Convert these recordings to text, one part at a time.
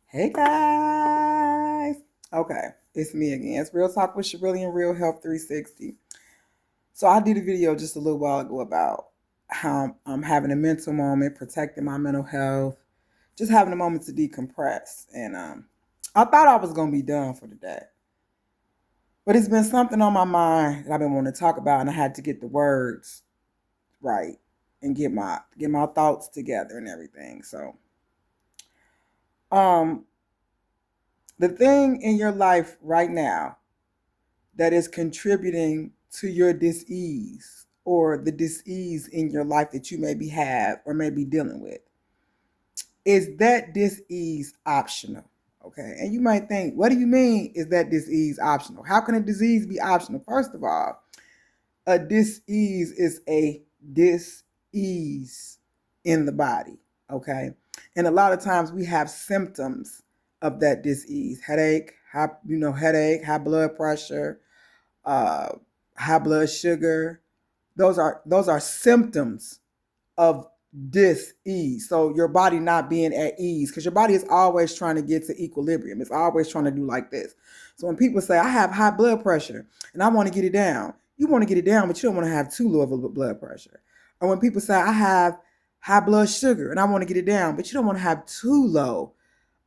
Hey guys. Okay, it's me again. It's Real Talk with Shirley and Real Health 360. So I did a video just a little while ago about how I'm having a mental moment, protecting my mental health, just having a moment to decompress. And I thought I was gonna be done for the day. But it's been something on my mind that I've been wanting to talk about, and I had to get the words right and get my thoughts together and everything. So um the thing in your life right now that is contributing to your dis-ease or the dis-ease in your life that you maybe have or may be dealing with, is that dis-ease optional? Okay, and you might think, what do you mean is that dis-ease optional? How can a disease be optional? First of all, a dis-ease is a dis-ease in the body. Okay, and a lot of times we have symptoms of that dis-ease: headache, high blood pressure, uh, high blood sugar. Those are symptoms of dis-ease. So your body not being at ease, because your body is always trying to get to equilibrium. It's always trying to do like this. So when people say, I have high blood pressure and I want to get it down, you want to get it down, but you don't want to have too low of a blood pressure. Or when people say, I have high blood sugar and I want to get it down, but you don't want to have too low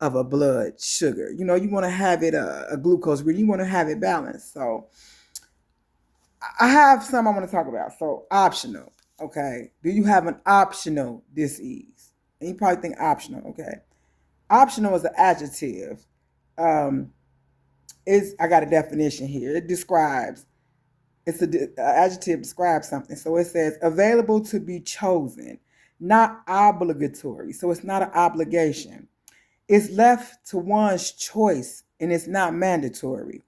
of a blood sugar. You want to have it a glucose reading. You want to have it balanced. So I have some I want to talk about. So optional. Okay. Do you have an optional disease? And you probably think optional. Okay. Optional is an adjective. Um, I got a definition here. It describes. Adjective describes something. So it says available to be chosen, not obligatory. So it's not an obligation. It's left to one's choice, and it's not mandatory.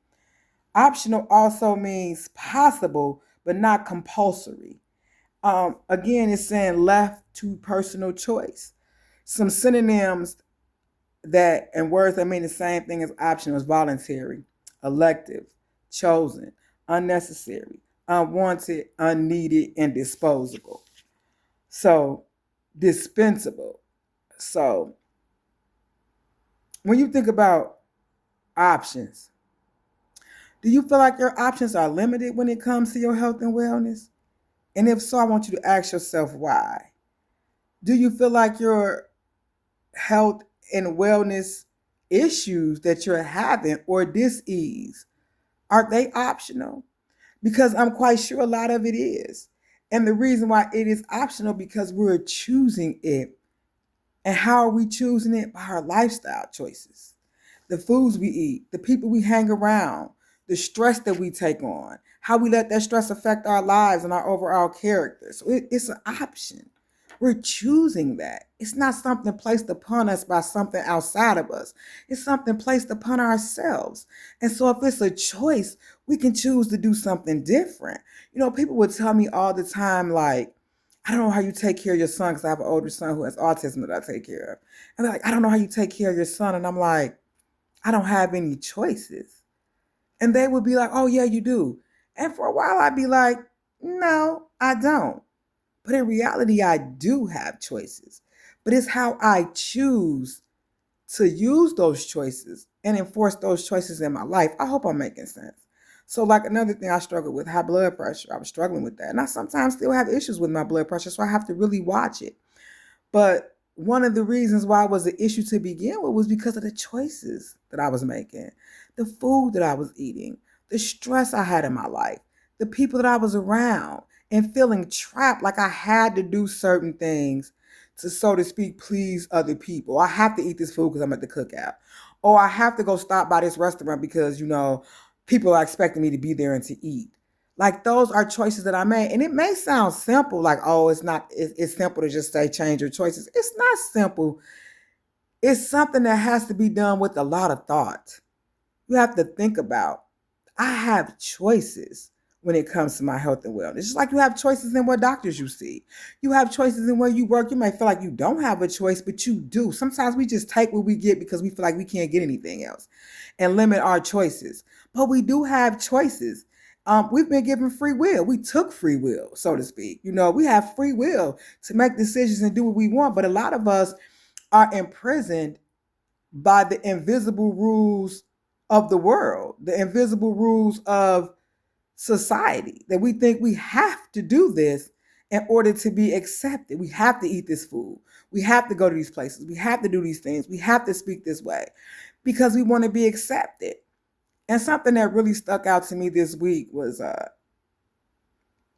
Optional also means possible, but not compulsory. Again, it's saying left to personal choice. Some synonyms that and words that mean the same thing as optional is voluntary, elective, chosen, unnecessary, unwanted, unneeded, and disposable. So, dispensable. So, when you think about options, do you feel like your options are limited when it comes to your health and wellness? And if so, I want you to ask yourself why. Do you feel like your health and wellness issues that you're having or dis-ease, are they optional? Because I'm quite sure a lot of it is. And the reason why it is optional because we're choosing it. And how are we choosing it? By our lifestyle choices, the foods we eat, the people we hang around, the stress that we take on, how we let that stress affect our lives and our overall character. So it's an option. We're choosing that. It's not something placed upon us by something outside of us. It's something placed upon ourselves. And so if it's a choice, we can choose to do something different. People would tell me all the time, like, I don't know how you take care of your son, because I have an older son who has autism that I take care of. And they're like, I don't know how you take care of your son. And I'm like, I don't have any choices. And they would be like, oh, yeah, you do. And for a while, I'd be like, no, I don't. But in reality, I do have choices. But it's how I choose to use those choices and enforce those choices in my life. I hope I'm making sense. So, like another thing I struggled with, high blood pressure. I was struggling with that. And I sometimes still have issues with my blood pressure, so I have to really watch it. But one of the reasons why it was an issue to begin with was because of the choices that I was making, the food that I was eating, the stress I had in my life, the people that I was around, and feeling trapped like I had to do certain things to, so to speak, please other people. I have to eat this food because I'm at the cookout. Or I have to go stop by this restaurant because, people are expecting me to be there and to eat. Like those are choices that I made. And it may sound simple, like, oh, it's simple to just say change your choices. It's not simple. It's something that has to be done with a lot of thought. You have to think about, I have choices when it comes to my health and wellness. Just like you have choices in what doctors you see. You have choices in where you work. You may feel like you don't have a choice, but you do. Sometimes we just take what we get because we feel like we can't get anything else and limit our choices. But we do have choices. We've been given free will. We took free will, so to speak. We have free will to make decisions and do what we want. But a lot of us are imprisoned by the invisible rules of the world, the invisible rules of society, that we think we have to do this in order to be accepted. We have to eat this food. We have to go to these places. We have to do these things. We have to speak this way because we want to be accepted. And something that really stuck out to me this week was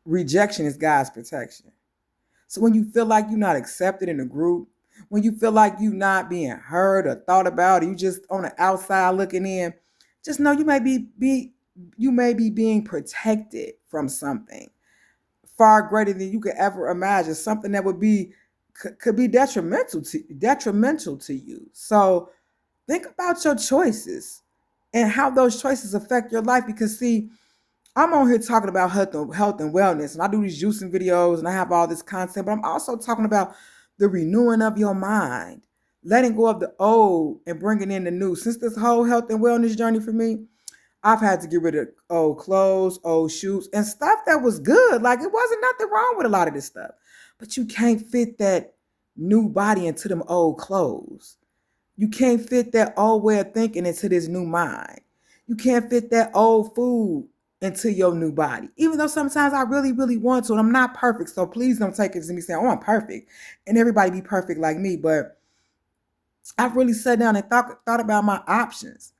rejection is God's protection. So when you feel like you're not accepted in a group, when you feel like you're not being heard or thought about, or you just on the outside looking in, just know you may be being protected from something far greater than you could ever imagine, something that could be detrimental to you. So think about your choices and how those choices affect your life. Because see, I'm on here talking about health and wellness, and I do these juicing videos and I have all this content, but I'm also talking about the renewing of your mind, letting go of the old and bringing in the new. Since this whole health and wellness journey for me, I've had to get rid of old clothes, old shoes, and stuff that was good. Like, it wasn't nothing wrong with a lot of this stuff, but you can't fit that new body into them old clothes. You can't fit that old way of thinking into this new mind. You can't fit that old food into your new body. Even though sometimes I really, really want to, and I'm not perfect, so please don't take it as me saying, oh, I'm perfect, and everybody be perfect like me. But I've really sat down and thought about my options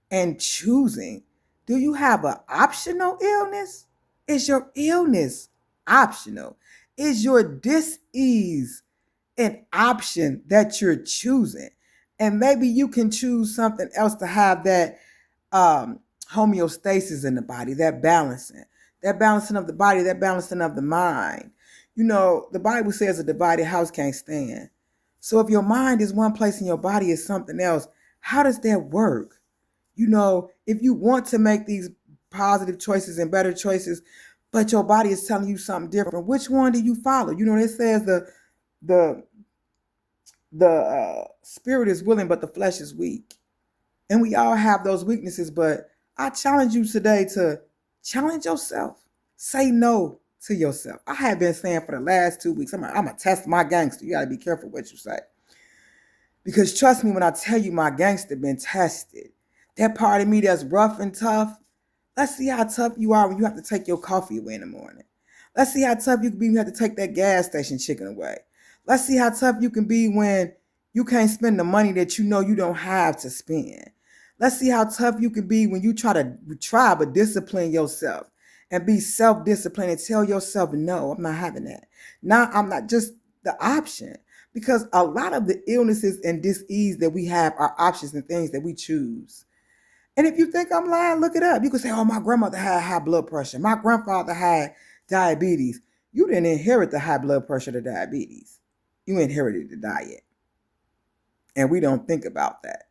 and choosing. Do you have an optional illness? Is your illness optional? Is your dis-ease an option that you're choosing? And maybe you can choose something else to have that homeostasis in the body, that balancing of the body, that balancing of the mind. You know, the Bible says a divided house can't stand. So if your mind is one place and your body is something else, how does that work? You know, if you want to make these positive choices and better choices, but your body is telling you something different, which one do you follow? You know, it says the spirit is willing, but the flesh is weak. And we all have those weaknesses, but I challenge you today to challenge yourself. Say no to yourself. I have been saying for the last 2 weeks, I'm going to test my gangster. You got to be careful what you say. Because trust me when I tell you my gangster been tested. That part of me that's rough and tough, let's see how tough you are when you have to take your coffee away in the morning. Let's see how tough you can be when you have to take that gas station chicken away. Let's see how tough you can be when you can't spend the money that you know you don't have to spend. Let's see how tough you can be when you try but discipline yourself and be self-disciplined and tell yourself, no, I'm not having that. Now I'm not just the option. Because a lot of the illnesses and dis-ease that we have are options and things that we choose. And if you think I'm lying, look it up. You can say, oh, my grandmother had high blood pressure. My grandfather had diabetes. You didn't inherit the high blood pressure, the diabetes. You inherited the diet. And we don't think about that.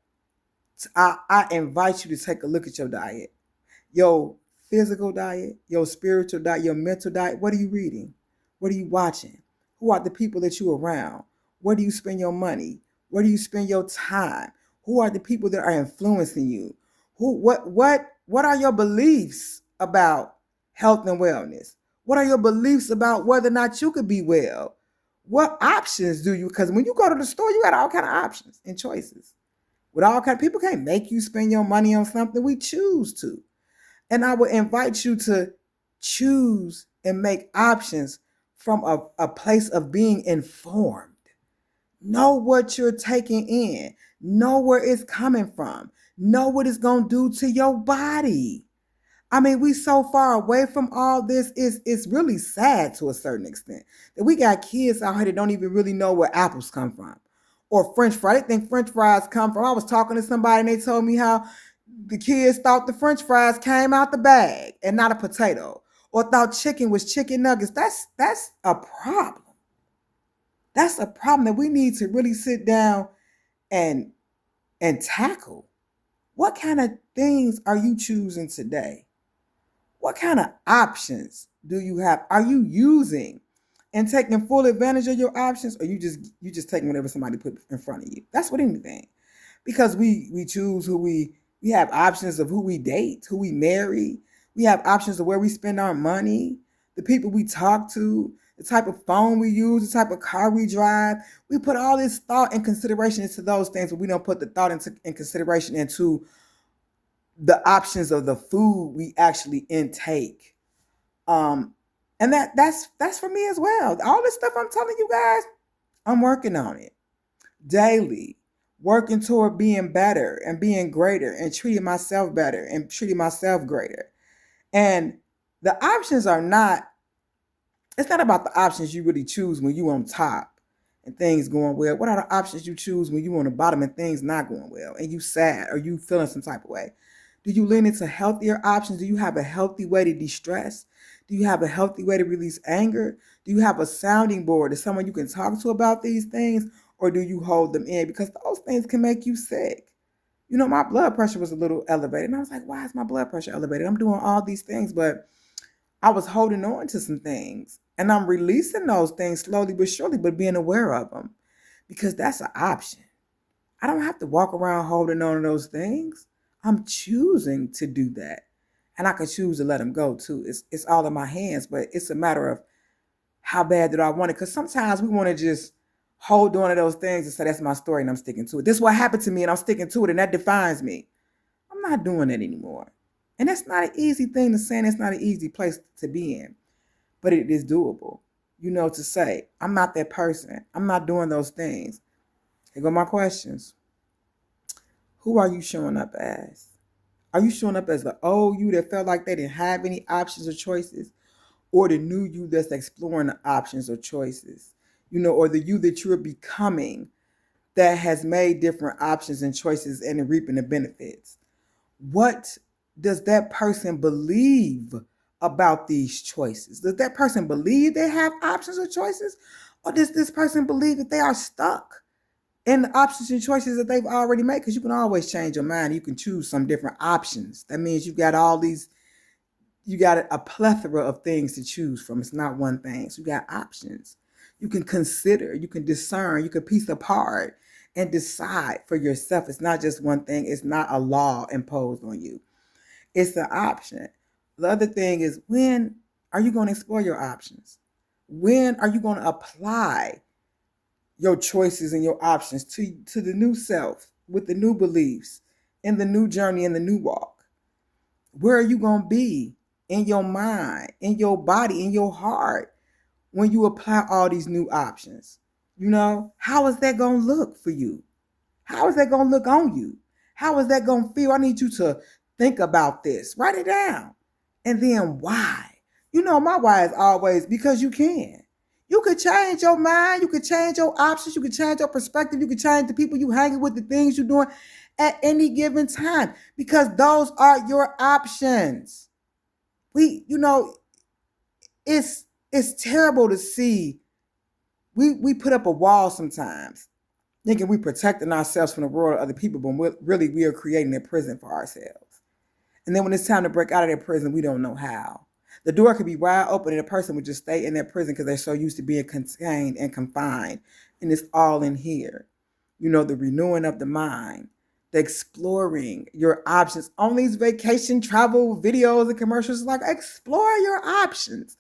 So I invite you to take a look at your diet. Your physical diet, your spiritual diet, your mental diet. What are you reading? What are you watching? Who are the people that you're around? Where do you spend your money? Where do you spend your time? Who are the people that are influencing you? What are your beliefs about health and wellness? What are your beliefs about whether or not you could be well? What options do you? Because when you go to the store, you got all kind of options and choices. With all kind of people can't make you spend your money on something. We choose to. And I would invite you to choose and make options from a place of being informed. Know what you're taking in. Know where it's coming from. Know what it's going to do to your body. I mean, we so far away from all this. It's really sad to a certain extent that we got kids out here that don't even really know where apples come from. Or French fries. They think French fries come from. I was talking to somebody and they told me how the kids thought the French fries came out the bag and not a potato. Or thought chicken was chicken nuggets. That's a problem. That's a problem that we need to really sit down and tackle. What kind of things are you choosing today? What kind of options do you have? Are you using and taking full advantage of your options, or you just taking whatever somebody put in front of you? That's what anything. Because we choose who we have options of who we date, who we marry. We have options of where we spend our money, the people we talk to, the type of phone we use, the type of car we drive. We put all this thought and consideration into those things, but we don't put the thought and consideration into the options of the food we actually intake. Um, and that's for me as well. All this stuff I'm telling you guys, I'm working on it daily, working toward being better and being greater and treating myself better and treating myself greater. And the options are not, it's not about the options you really choose when you on top and things going well. What are the options you choose when you on the bottom and things not going well and you sad or you feeling some type of way? Do you lean into healthier options? Do you have a healthy way to de-stress? Do you have a healthy way to release anger? Do you have a sounding board? Is someone you can talk to about these things? Or do you hold them in? Because those things can make you sick. You know, my blood pressure was a little elevated. And I was like, why is my blood pressure elevated? I'm doing all these things, but I was holding on to some things. And I'm releasing those things slowly but surely, but being aware of them. Because that's an option. I don't have to walk around holding on to those things. I'm choosing to do that. And I can choose to let them go too. It's all in my hands, but it's a matter of how bad do I want it? Because sometimes we want to just hold on to those things and say, that's my story and I'm sticking to it. This is what happened to me and I'm sticking to it and that defines me. I'm not doing that anymore. And that's not an easy thing to say, and it's not an easy place to be in. But it is doable, to say, I'm not that person. I'm not doing those things. Here go my questions. Who are you showing up as? Are you showing up as the old you that felt like they didn't have any options or choices? Or the new you that's exploring the options or choices? Or the you that you're becoming that has made different options and choices and reaping the benefits? What does that person believe about these choices? Does that person believe they have options or choices? Or does this person believe that they are stuck in the options and choices that they've already made? Because you can always change your mind. You can choose some different options. That means you got a plethora of things to choose from. It's not one thing. So you got options. You can consider, you can discern, you can piece apart and decide for yourself. It's not just one thing. It's not a law imposed on you. It's an option. The other thing is, when are you going to explore your options? When are you going to apply your choices and your options to the new self with the new beliefs in the new journey, in the new walk? Where are you going to be in your mind, in your body, in your heart when you apply all these new options? How is that going to look for you? How is that going to look on you? How is that going to feel? I need you to think about this. Write it down. And then why? My why is always because you can. You could change your mind. You could change your options. You could change your perspective. You could change the people you hanging with, the things you're doing at any given time, because those are your options. It's terrible to see. We put up a wall sometimes, thinking we're protecting ourselves from the world of other people, but really we are creating a prison for ourselves. And then when it's time to break out of that prison, we don't know how. The door could be wide open and a person would just stay in that prison because they're so used to being contained and confined. And it's all in here. The renewing of the mind, the exploring your options on these vacation travel videos and commercials. Like, explore your options.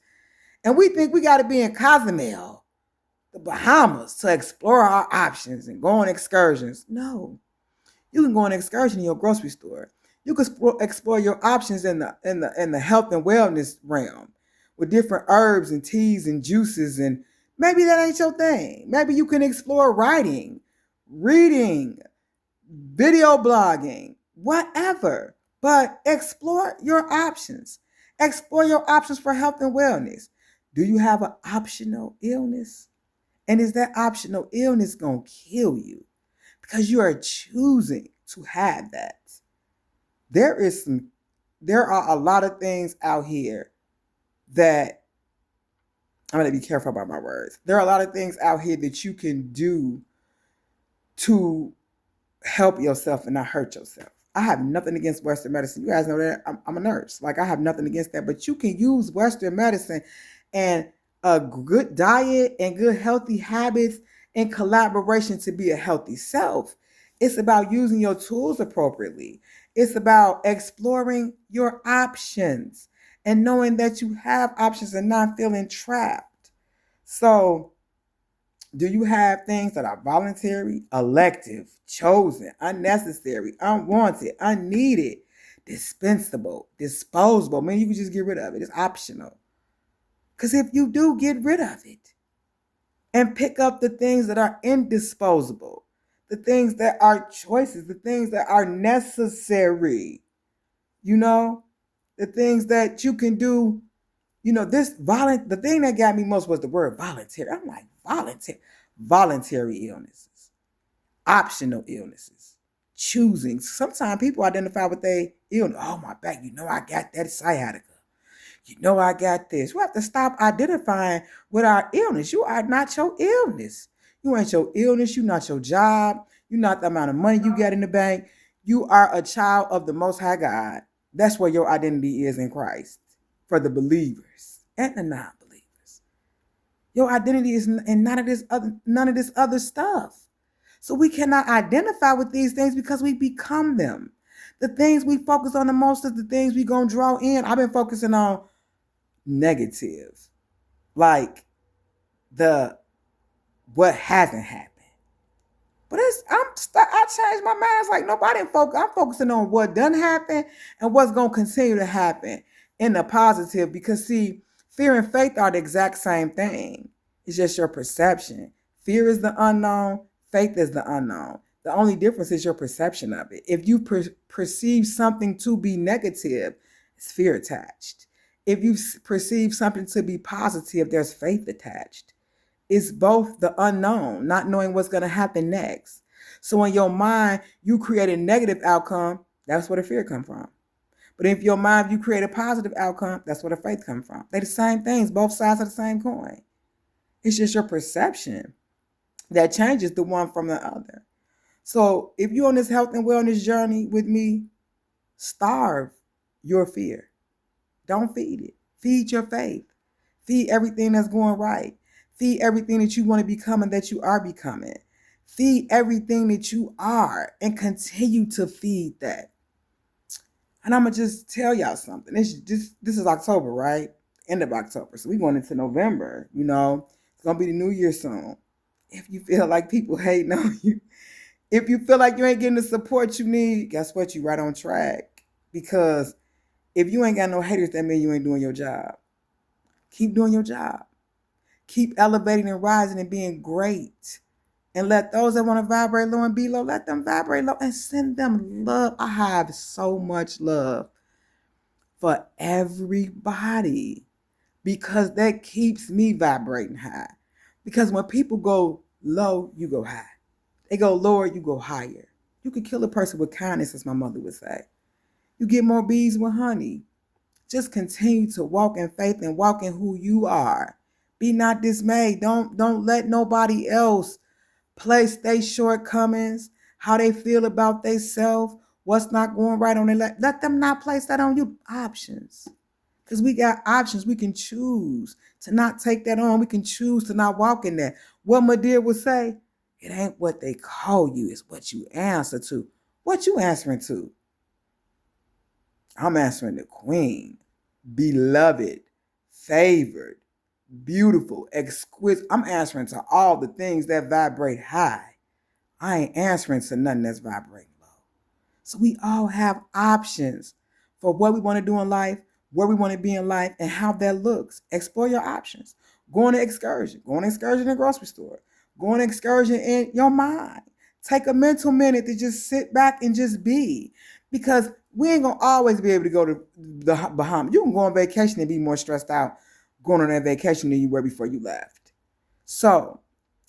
And we think we got to be in Cozumel, the Bahamas, to explore our options and go on excursions. No, you can go on an excursion in your grocery store. You can explore your options in the health and wellness realm with different herbs and teas and juices. And maybe that ain't your thing. Maybe you can explore writing, reading, video blogging, whatever. But explore your options. Explore your options for health and wellness. Do you have an optional illness? And is that optional illness going to kill you? Because you are choosing to have that. There are a lot of things out here that, I'm going to be careful about my words. There are a lot of things out here that you can do to help yourself and not hurt yourself. I have nothing against Western medicine. You guys know that I'm a nurse. Like, I have nothing against that, but you can use Western medicine and a good diet and good healthy habits in collaboration to be a healthy self. It's about using your tools appropriately. It's about exploring your options and knowing that you have options and not feeling trapped. So, do you have things that are voluntary, elective, chosen, unnecessary, unwanted, unneeded, dispensable, disposable? Man, you can just get rid of it. It's optional. Because if you do, get rid of it and pick up the things that are indisposable, the things that are choices, the things that are necessary, you know, the things that you can do. The thing that got me most was the word voluntary. I'm like, voluntary illnesses, optional illnesses, choosing. Sometimes people identify with their illness. Oh, my back, I got that sciatica. I got this. We have to stop identifying with our illness. You are not your illness. You ain't your illness. You're not your job. You're not the amount of money you get in the bank. You are a child of the Most High God. That's where your identity is in Christ for the believers and the non-believers. Your identity is in none of this other stuff. So we cannot identify with these things because we become them. The things we focus on the most is the things we gonna draw in. I've been focusing on negative, like the what hasn't happened. But I changed my mind. It's like nobody focus. I'm focusing on what done happen and what's gonna continue to happen in the positive. Because see, fear and faith are the exact same thing. It's just your perception. Fear is the unknown. Faith is the unknown. The only difference is your perception of it. If you perceive something to be negative, it's fear attached. If you perceive something to be positive, there's faith attached. It's both the unknown, not knowing what's going to happen next. So in your mind, you create a negative outcome, that's where the fear comes from. But if your mind, you create a positive outcome, that's where the faith comes from. They're the same things, both sides of the same coin. It's just your perception that changes the one from the other. So if you're on this health and wellness journey with me, starve your fear. Don't feed it. Feed your faith. Feed everything that's going right. Feed everything that you want to become and that you are becoming. Feed everything that you are and continue to feed that. And I'm going to just tell y'all something. This is October, right? End of October. So we're going into November, It's going to be the new year soon. If you feel like people hating on you, if you feel like you ain't getting the support you need, guess what? You're right on track. Because if you ain't got no haters, that means you ain't doing your job. Keep doing your job. Keep elevating and rising and being great. And let those that want to vibrate low and be low, let them vibrate low and send them love. I have so much love for everybody because that keeps me vibrating high. Because when people go low, you go high. They go lower, you go higher. You can kill a person with kindness, as my mother would say. You get more bees with honey. Just continue to walk in faith and walk in who you are. Be not dismayed. Don't let nobody else place their shortcomings, how they feel about themselves, what's not going right on their life. Let them not place that on you. Options. Because we got options. We can choose to not take that on. We can choose to not walk in that. What Madeira would say, it ain't what they call you, it's what you answer to. What you answering to? I'm answering the queen. Beloved, favored, beautiful, exquisite. I'm answering to all the things that vibrate high. I ain't answering to nothing that's vibrating low. So we all have options for what we want to do in life, where we want to be in life, and how that looks. Explore your options. Go on an excursion. Go on an excursion in the grocery store. Go on an excursion in your mind. Take a mental minute to just sit back and just be. Because we ain't going to always be able to go to the Bahamas. You can go on vacation and be more stressed out going on that vacation than you were before you left. So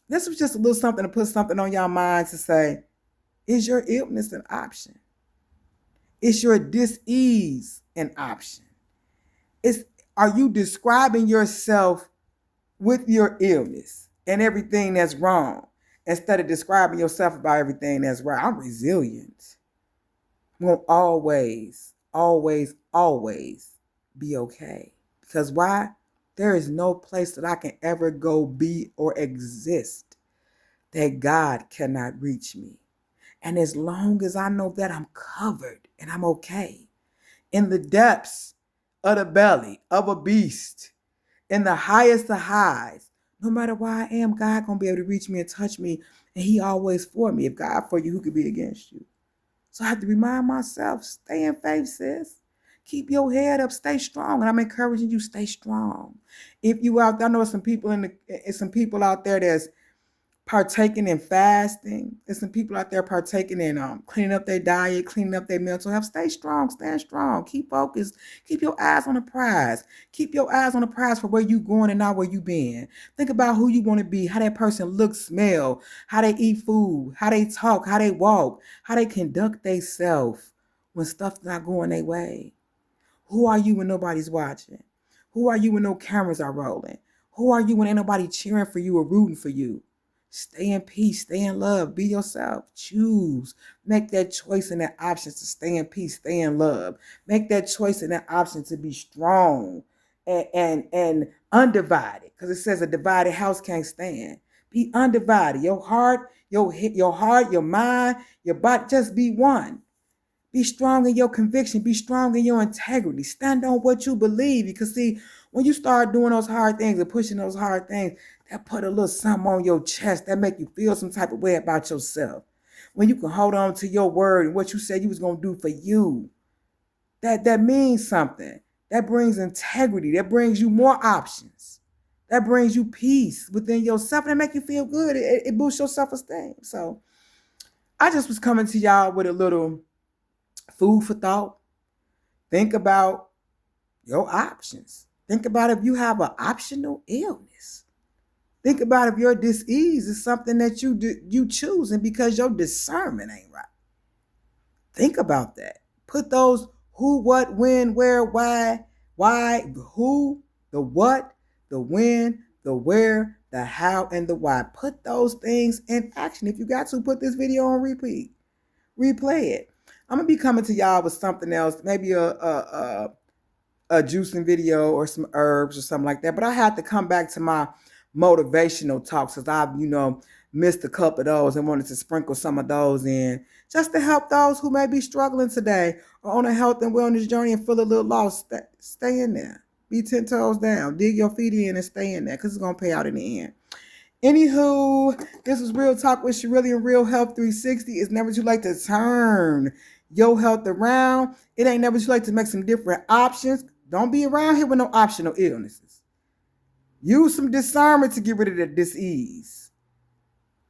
this was just a little something to put something on y'all mind to say, is your illness an option? Is your dis-ease an option? Are you describing yourself with your illness and everything that's wrong instead of describing yourself about everything that's right? I'm resilient. I'm going to always, always, always be okay. Because why? There is no place that I can ever go, be, or exist that God cannot reach me. And as long as I know that I'm covered and I'm okay in the depths of the belly of a beast, in the highest of highs, No matter where I am, God gonna be able to reach me and touch me, and He always for me. If God for you, who could be against you? So I have to remind myself, stay in faith, sis. Keep your head up, stay strong. And I'm encouraging you, stay strong. If you out there, I know some people some people out there that's partaking in fasting. There's some people out there partaking in cleaning up their diet, cleaning up their mental health. Stay strong, stand strong. Keep focused. Keep your eyes on the prize. Keep your eyes on the prize for where you going and not where you been. Think about who you want to be, how that person looks, smell, how they eat food, how they talk, how they walk, how they conduct themselves when stuff's not going their way. Who are you when nobody's watching? Who are you when no cameras are rolling? Who are you when ain't nobody cheering for you or rooting for you? Stay in peace, stay in love, be yourself. Choose. Make that choice and that option to stay in peace, stay in love. Make that choice and that option to be strong and undivided. Because it says a divided house can't stand. Be undivided. Your heart, your mind, your body, just be one. Be strong in your conviction. Be strong in your integrity. Stand on what you believe. Because see, when you start doing those hard things and pushing those hard things, that put a little something on your chest. That make you feel some type of way about yourself. When you can hold on to your word and what you said you was going to do for you, that means something. That brings integrity. That brings you more options. That brings you peace within yourself. And it make you feel good. It boosts your self-esteem. So I just was coming to y'all with a little food for thought. Think about your options. Think about if you have an optional illness. Think about if your disease is something that you choosing because your discernment ain't right. Think about that. Put those who, what, when, where, why, who, the what, the when, the where, the how, and the why. Put those things in action. If you got to, put this video on repeat. Replay it. I'm gonna be coming to y'all with something else, maybe a juicing video or some herbs or something like that. But I had to come back to my motivational talks because I've, missed a couple of those and wanted to sprinkle some of those in just to help those who may be struggling today or on a health and wellness journey and feel a little lost. Stay in there. Be 10 toes down. Dig your feet in and stay in there because it's gonna pay out in the end. Anywho, this was Real Talk with Sherilly and Real Health 360. It's never too late to turn your health around. It ain't never too late to make some different options. Don't be around here with no optional illnesses. Use some discernment to get rid of the disease.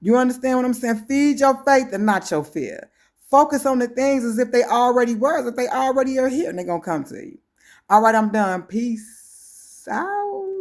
You understand what I'm saying? Feed your faith and not your fear. Focus on the things as if they already were, as if they already are here and they're going to come to you. All right, I'm done. Peace out.